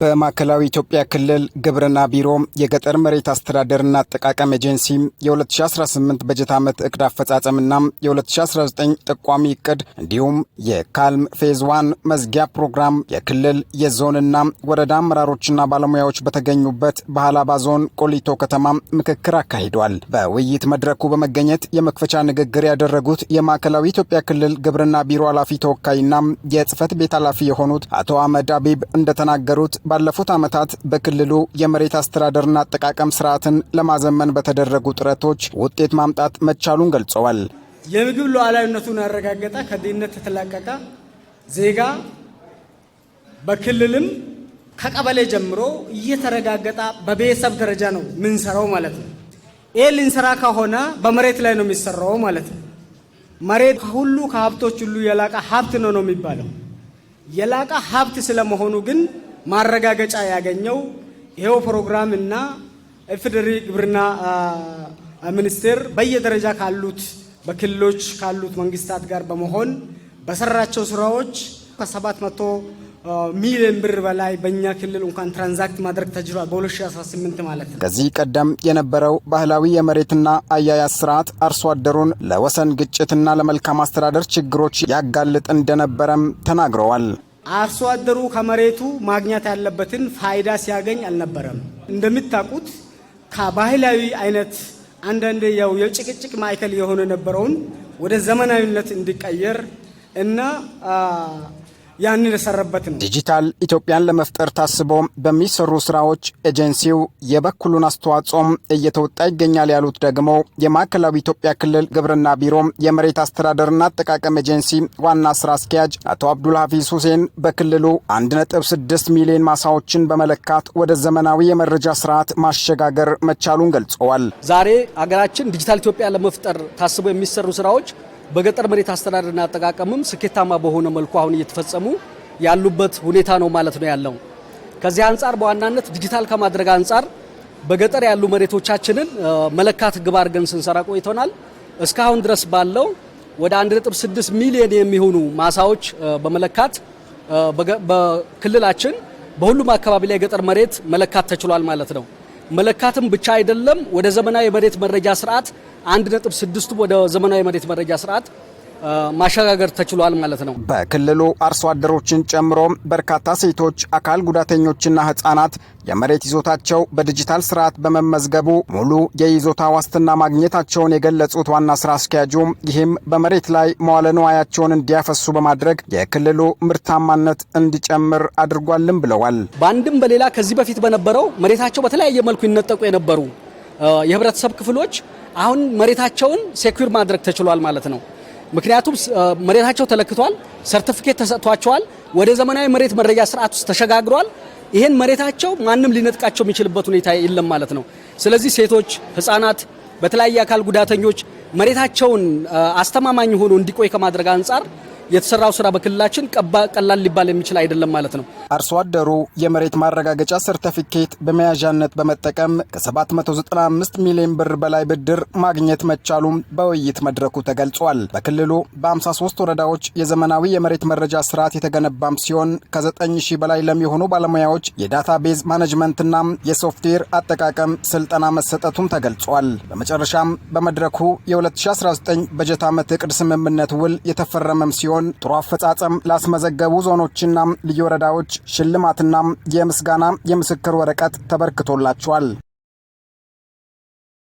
በማዕከላዊ ኢትዮጵያ ክልል ግብርና ቢሮ የገጠር መሬት አስተዳደርና አጠቃቀም ኤጀንሲ የ2018 በጀት ዓመት እቅድ አፈጻጸምና የ2019 ጠቋሚ እቅድ እንዲሁም የካልም ፌዝ 1 መዝጊያ ፕሮግራም የክልል የዞንና ወረዳ አመራሮችና ባለሙያዎች በተገኙበት በሃላባ ዞን ቆሊቶ ከተማ ምክክር አካሂዷል። በውይይት መድረኩ በመገኘት የመክፈቻ ንግግር ያደረጉት የማዕከላዊ ኢትዮጵያ ክልል ግብርና ቢሮ ኃላፊ ተወካይና የጽህፈት ቤት ኃላፊ የሆኑት አቶ አህመድ አቢብ እንደተናገሩት ባለፉት ዓመታት በክልሉ የመሬት አስተዳደርና አጠቃቀም ስርዓትን ለማዘመን በተደረጉ ጥረቶች ውጤት ማምጣት መቻሉን ገልጸዋል። የምግብ ሉዓላዊነቱን ያረጋገጠ ከድህነት የተላቀቀ ዜጋ በክልልም ከቀበሌ ጀምሮ እየተረጋገጠ በቤተሰብ ደረጃ ነው ምንሰራው ማለት ነው። ይሄ ልንሰራ ከሆነ በመሬት ላይ ነው የሚሰራው ማለት ነው። መሬት ሁሉ ከሀብቶች ሁሉ የላቀ ሀብት ነው የሚባለው። የላቀ ሀብት ስለመሆኑ ግን ማረጋገጫ ያገኘው ይሄው ፕሮግራም እና ኢፌዴሪ ግብርና ሚኒስቴር በየደረጃ ካሉት በክልሎች ካሉት መንግስታት ጋር በመሆን በሰራቸው ስራዎች ከ700 ሚሊዮን ብር በላይ በእኛ ክልል እንኳን ትራንዛክት ማድረግ ተችሏል በ2018 ማለት ነው። ከዚህ ቀደም የነበረው ባህላዊ የመሬትና አያያዝ ስርዓት አርሶ አደሩን ለወሰን ግጭትና ለመልካም አስተዳደር ችግሮች ያጋልጥ እንደነበረም ተናግረዋል። አርሶ አደሩ ከመሬቱ ማግኘት ያለበትን ፋይዳ ሲያገኝ አልነበረም። እንደምታውቁት ከባህላዊ አይነት አንዳንድ የጭቅጭቅ ማዕከል የሆነ ነበረውን ወደ ዘመናዊነት እንዲቀየር እና ያንን የሰራበት ነው። ዲጂታል ኢትዮጵያን ለመፍጠር ታስቦ በሚሰሩ ስራዎች ኤጀንሲው የበኩሉን አስተዋጽኦም እየተወጣ ይገኛል ያሉት ደግሞ የማዕከላዊ ኢትዮጵያ ክልል ግብርና ቢሮ የመሬት አስተዳደርና አጠቃቀም ኤጀንሲ ዋና ስራ አስኪያጅ አቶ አብዱል ሀፊዝ ሁሴን በክልሉ 1.6 ሚሊዮን ማሳዎችን በመለካት ወደ ዘመናዊ የመረጃ ስርዓት ማሸጋገር መቻሉን ገልጸዋል። ዛሬ አገራችን ዲጂታል ኢትዮጵያ ለመፍጠር ታስቦ የሚሰሩ ስራዎች በገጠር መሬት አስተዳደርና አጠቃቀምም ስኬታማ በሆነ መልኩ አሁን እየተፈጸሙ ያሉበት ሁኔታ ነው ማለት ነው ያለው። ከዚህ አንጻር በዋናነት ዲጂታል ከማድረግ አንጻር በገጠር ያሉ መሬቶቻችንን መለካት ግብ አድርገን ስንሰራ ቆይተናል። እስካሁን ድረስ ባለው ወደ 1.6 ሚሊዮን የሚሆኑ ማሳዎች በመለካት በክልላችን በሁሉም አካባቢ ላይ የገጠር መሬት መለካት ተችሏል ማለት ነው። መለካትም ብቻ አይደለም፣ ወደ ዘመናዊ መሬት መረጃ ስርዓት 1.6 ወደ ዘመናዊ መሬት መረጃ ስርዓት ማሸጋገር ተችሏል ማለት ነው። በክልሉ አርሶ አደሮችን ጨምሮ በርካታ ሴቶች፣ አካል ጉዳተኞችና ህጻናት የመሬት ይዞታቸው በዲጂታል ስርዓት በመመዝገቡ ሙሉ የይዞታ ዋስትና ማግኘታቸውን የገለጹት ዋና ስራ አስኪያጁ ይህም በመሬት ላይ መዋለ ንዋያቸውን እንዲያፈሱ በማድረግ የክልሉ ምርታማነት እንዲጨምር አድርጓልም ብለዋል። በአንድም በሌላ ከዚህ በፊት በነበረው መሬታቸው በተለያየ መልኩ ይነጠቁ የነበሩ የህብረተሰብ ክፍሎች አሁን መሬታቸውን ሴኩር ማድረግ ተችሏል ማለት ነው። ምክንያቱም መሬታቸው ተለክቷል፣ ሰርቲፊኬት ተሰጥቷቸዋል፣ ወደ ዘመናዊ መሬት መረጃ ስርዓት ውስጥ ተሸጋግሯል። ይሄን መሬታቸው ማንም ሊነጥቃቸው የሚችልበት ሁኔታ የለም ማለት ነው። ስለዚህ ሴቶች፣ ህፃናት፣ በተለያየ አካል ጉዳተኞች መሬታቸውን አስተማማኝ ሆኖ እንዲቆይ ከማድረግ አንጻር የተሰራው ስራ በክልላችን ቀላል ሊባል የሚችል አይደለም ማለት ነው። አርሶ አደሩ የመሬት ማረጋገጫ ሰርቲፊኬት በመያዣነት በመጠቀም ከ795 ሚሊዮን ብር በላይ ብድር ማግኘት መቻሉም በውይይት መድረኩ ተገልጿል። በክልሉ በ53 ወረዳዎች የዘመናዊ የመሬት መረጃ ስርዓት የተገነባም ሲሆን ከ9000 በላይ ለሚሆኑ ባለሙያዎች የዳታቤዝ ማኔጅመንትና የሶፍትዌር አጠቃቀም ስልጠና መሰጠቱም ተገልጿል። በመጨረሻም በመድረኩ የ2019 በጀት ዓመት እቅድ ስምምነት ውል የተፈረመም ሲሆን ጥሩ አፈጻጸም ላስመዘገቡ ዞኖችና ልዩ ወረዳዎች ሽልማትና የምስጋና የምስክር ወረቀት ተበርክቶላቸዋል።